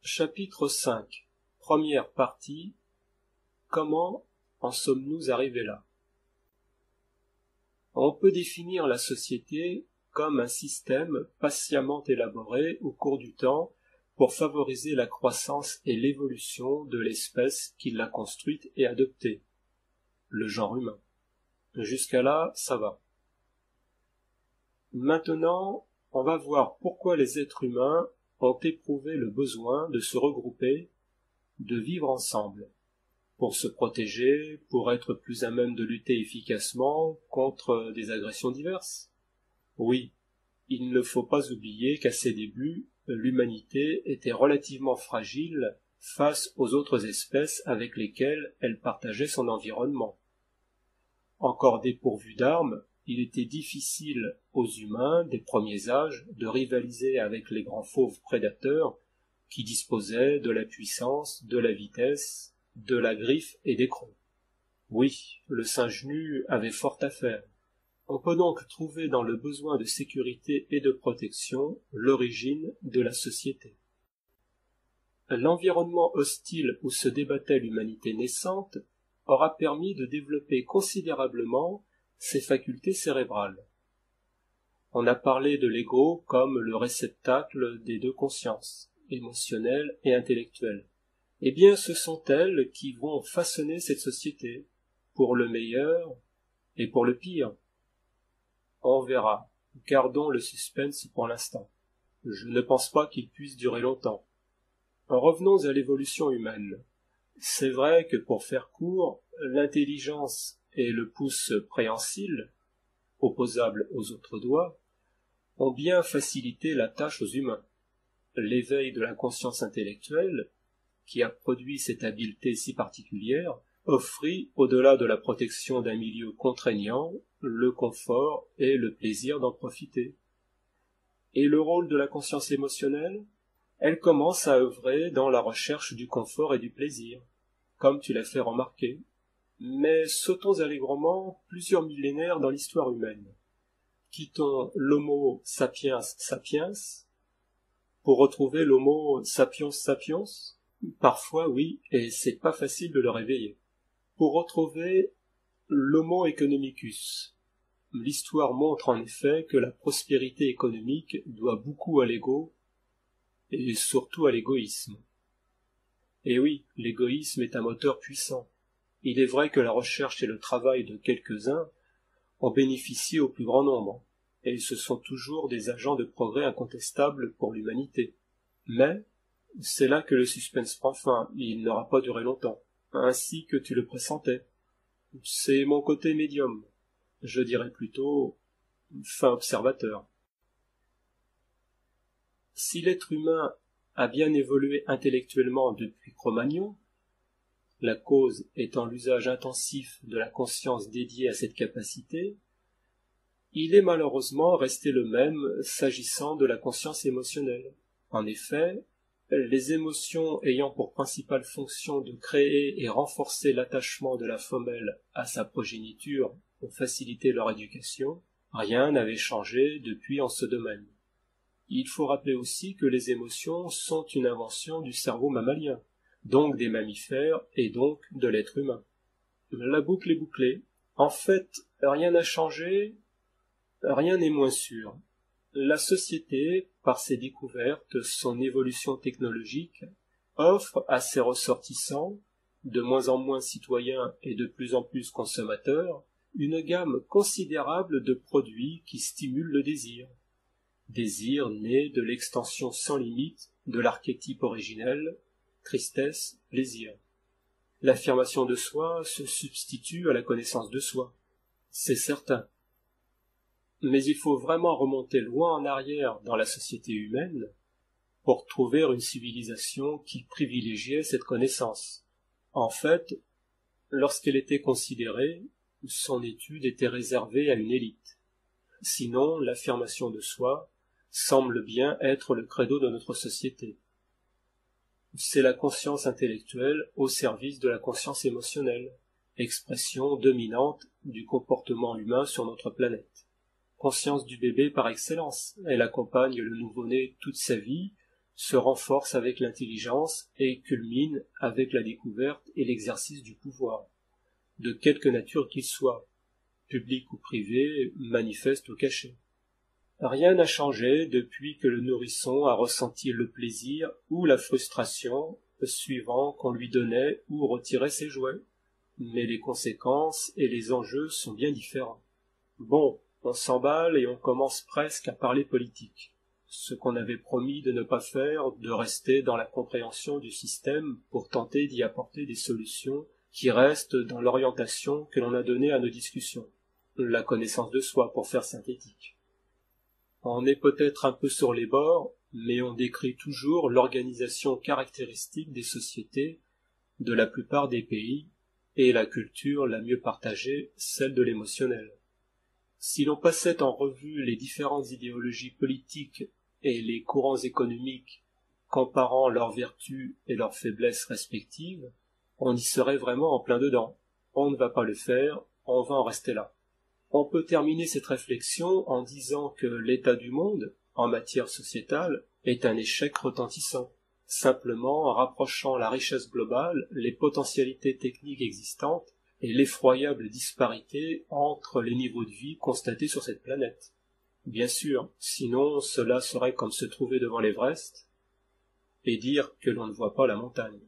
Chapitre 5. Première partie. Comment en sommes-nous arrivés là? On peut définir la société comme un système patiemment élaboré au cours du temps pour favoriser la croissance et l'évolution de l'espèce qui l'a construite et adoptée, le genre humain. Jusqu'à là, ça va. Maintenant, on va voir pourquoi les êtres humains ont éprouvé le besoin de se regrouper, de vivre ensemble, pour se protéger, pour être plus à même de lutter efficacement contre des agressions diverses. Oui, il ne faut pas oublier qu'à ses débuts, l'humanité était relativement fragile face aux autres espèces avec lesquelles elle partageait son environnement. Encore dépourvue d'armes, il était difficile aux humains des premiers âges de rivaliser avec les grands fauves prédateurs qui disposaient de la puissance, de la vitesse, de la griffe et des crocs. Oui, le singe nu avait fort à faire. On peut donc trouver dans le besoin de sécurité et de protection l'origine de la société. L'environnement hostile où se débattait l'humanité naissante aura permis de développer considérablement ses facultés cérébrales. On a parlé de l'ego comme le réceptacle des deux consciences, émotionnelle et intellectuelle. Eh bien, ce sont elles qui vont façonner cette société, pour le meilleur et pour le pire. On verra. Gardons le suspense pour l'instant. Je ne pense pas qu'il puisse durer longtemps. Revenons à l'évolution humaine. C'est vrai que pour faire court, l'intelligence et le pouce préhensile, opposables aux autres doigts, ont bien facilité la tâche aux humains. L'éveil de la conscience intellectuelle, qui a produit cette habileté si particulière, offrit, au-delà de la protection d'un milieu contraignant, le confort et le plaisir d'en profiter. Et le rôle de la conscience émotionnelle? Elle commence à œuvrer dans la recherche du confort et du plaisir, comme tu l'as fait remarquer. Mais sautons allègrement plusieurs millénaires dans l'histoire humaine. Quittons l'Homo sapiens sapiens pour retrouver l'Homo sapiens sapiens. Parfois, oui, et c'est pas facile de le réveiller. Pour retrouver l'Homo economicus. L'histoire montre en effet que la prospérité économique doit beaucoup à l'ego, et surtout à l'égoïsme. Et oui, l'égoïsme est un moteur puissant. Il est vrai que la recherche et le travail de quelques-uns ont bénéficié au plus grand nombre, et ce sont toujours des agents de progrès incontestables pour l'humanité. Mais, c'est là que le suspense prend fin, il n'aura pas duré longtemps, ainsi que tu le pressentais. C'est mon côté médium, je dirais plutôt fin observateur. Si l'être humain a bien évolué intellectuellement depuis Cro-Magnon, la cause étant l'usage intensif de la conscience dédiée à cette capacité, il est malheureusement resté le même s'agissant de la conscience émotionnelle. En effet, les émotions ayant pour principale fonction de créer et renforcer l'attachement de la femelle à sa progéniture pour faciliter leur éducation, rien n'avait changé depuis en ce domaine. Il faut rappeler aussi que les émotions sont une invention du cerveau mammalien, donc des mammifères et donc de l'être humain. La boucle est bouclée. En fait, rien n'a changé, rien n'est moins sûr. La société, par ses découvertes, son évolution technologique, offre à ses ressortissants, de moins en moins citoyens et de plus en plus consommateurs, une gamme considérable de produits qui stimulent le désir. Désir né de l'extension sans limite de l'archétype originel, tristesse, plaisir. L'affirmation de soi se substitue à la connaissance de soi. C'est certain. Mais il faut vraiment remonter loin en arrière dans la société humaine pour trouver une civilisation qui privilégiait cette connaissance. En fait, lorsqu'elle était considérée, son étude était réservée à une élite. Sinon, l'affirmation de soi semble bien être le credo de notre société. C'est la conscience intellectuelle au service de la conscience émotionnelle, expression dominante du comportement humain sur notre planète. Conscience du bébé par excellence, elle accompagne le nouveau-né toute sa vie, se renforce avec l'intelligence et culmine avec la découverte et l'exercice du pouvoir, de quelque nature qu'il soit, public ou privé, manifeste ou caché. Rien n'a changé depuis que le nourrisson a ressenti le plaisir ou la frustration suivant qu'on lui donnait ou retirait ses jouets. Mais les conséquences et les enjeux sont bien différents. Bon, on s'emballe et on commence presque à parler politique. Ce qu'on avait promis de ne pas faire, de rester dans la compréhension du système pour tenter d'y apporter des solutions qui restent dans l'orientation que l'on a donnée à nos discussions. La connaissance de soi, pour faire synthétique. On est peut-être un peu sur les bords, mais on décrit toujours l'organisation caractéristique des sociétés de la plupart des pays, et la culture la mieux partagée, celle de l'émotionnel. Si l'on passait en revue les différentes idéologies politiques et les courants économiques, comparant leurs vertus et leurs faiblesses respectives, on y serait vraiment en plein dedans. On ne va pas le faire, on va en rester là. On peut terminer cette réflexion en disant que l'état du monde, en matière sociétale, est un échec retentissant, simplement en rapprochant la richesse globale, les potentialités techniques existantes et l'effroyable disparité entre les niveaux de vie constatés sur cette planète. Bien sûr, sinon cela serait comme se trouver devant l'Everest et dire que l'on ne voit pas la montagne.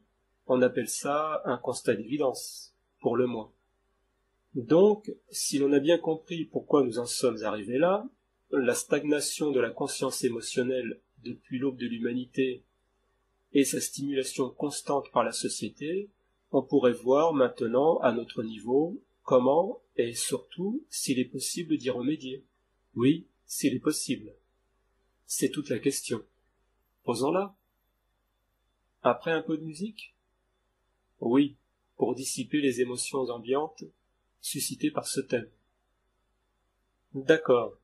On appelle ça un constat d'évidence, pour le moins. Donc, si l'on a bien compris pourquoi nous en sommes arrivés là, la stagnation de la conscience émotionnelle depuis l'aube de l'humanité et sa stimulation constante par la société, on pourrait voir maintenant, à notre niveau, comment et surtout s'il est possible d'y remédier. Oui, s'il est possible. C'est toute la question. Posons-la. Après un peu de musique? Oui, pour dissiper les émotions ambiantes suscitées par ce thème. D'accord.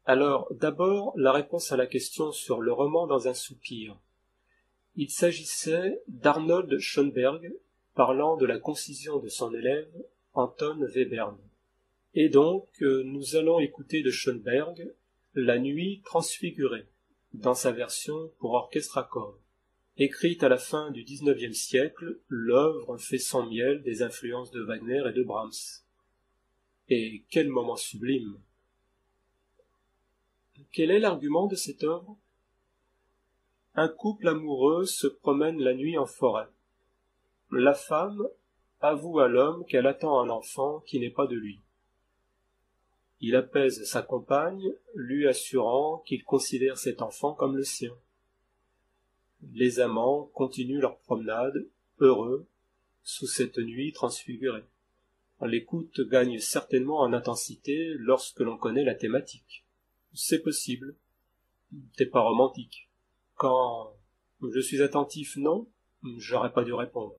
Alors, d'abord, la réponse à la question sur le roman dans un soupir. Il s'agissait d'Arnold Schönberg parlant de la concision de son élève Anton Webern. Et donc, nous allons écouter de Schönberg La Nuit transfigurée, dans sa version pour orchestre à cordes. Écrite à la fin du XIXe siècle, l'œuvre fait son miel des influences de Wagner et de Brahms. Et quel moment sublime! Quel est l'argument de cette œuvre? Un couple amoureux se promène la nuit en forêt. La femme avoue à l'homme qu'elle attend un enfant qui n'est pas de lui. Il apaise sa compagne, lui assurant qu'il considère cet enfant comme le sien. Les amants continuent leur promenade, heureux, sous cette nuit transfigurée. L'écoute gagne certainement en intensité lorsque l'on connaît la thématique. C'est possible. T'es pas romantique. Quand je suis attentif, non, j'aurais pas dû répondre.